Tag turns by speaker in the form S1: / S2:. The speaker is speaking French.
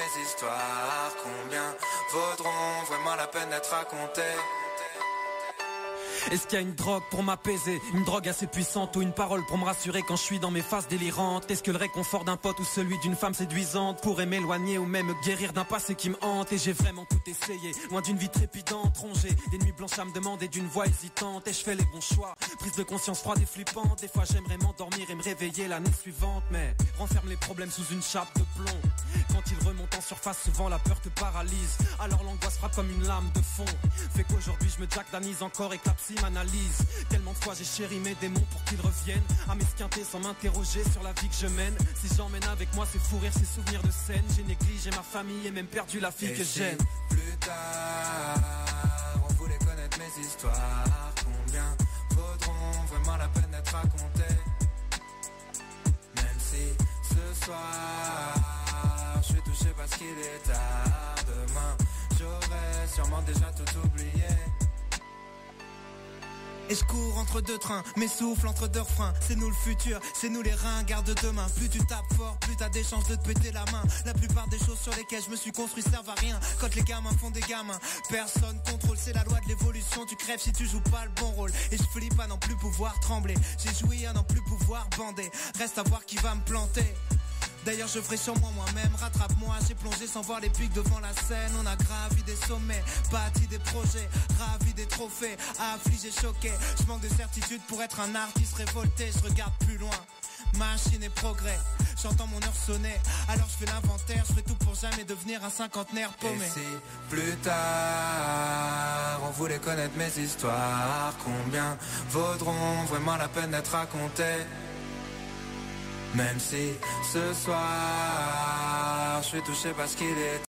S1: mes histoires? Combien vaudront vraiment la peine d'être racontées?
S2: Est-ce qu'il y a une drogue pour m'apaiser, une drogue assez puissante ou une parole pour me rassurer quand je suis dans mes phases délirantes? Est-ce que le réconfort d'un pote ou celui d'une femme séduisante pourrait m'éloigner ou même me guérir d'un passé qui me hante? Et j'ai vraiment tout essayé, loin d'une vie trépidante, rongée des nuits blanches à me demander d'une voix hésitante. Et je fais les bons choix, prise de conscience froide et flippante. Des fois j'aimerais m'endormir et me réveiller l'année suivante, mais renferme les problèmes sous une chape de plomb. Quand ils remontent en surface, souvent la peur te paralyse. Alors l'angoisse frappe comme une lame de fond. Fait qu'aujourd'hui je me jackdanise encore et que la psy m'analyse. Tellement de fois j'ai chéri mes démons pour qu'ils reviennent à m'esquinter sans m'interroger sur la vie que je mène. Si j'emmène avec moi ces fous rires, ces souvenirs de scène, j'ai négligé ma famille et même perdu la fille que j'aime.
S1: Plus tard, on voulait connaître mes histoires. Combien vaudront vraiment la peine d'être racontées? Même si ce soir je suis touché parce qu'il est tard. Demain j'aurai sûrement déjà tout oublié. Et je cours entre deux trains, mes souffles entre deux refrains. C'est nous le futur, c'est nous les ringards de demain. Plus tu tapes fort, plus t'as des chances de te péter la main. La plupart des choses sur lesquelles je me suis construit servent à rien. Quand les gamins font des gamins, personne contrôle. C'est la loi de l'évolution, tu crèves si tu joues pas le bon rôle. Et je flippe à n'en plus pouvoir trembler. J'ai joui à n'en plus pouvoir bander. Reste à voir qui va me planter. D'ailleurs je ferai sûrement moi-même, rattrape-moi. J'ai plongé sans voir les pics devant la scène. On a gravi des sommets, bâti des projets, ravi des trophées, affligé, choqué. Je manque de certitude pour être un artiste révolté. Je regarde plus loin, machine et progrès. J'entends mon heure sonner, alors je fais l'inventaire. Je fais tout pour jamais devenir un cinquantenaire paumé. Et si plus tard on voulait connaître mes histoires, combien vaudront vraiment la peine d'être racontées? Même si ce soir je suis touché parce qu'il est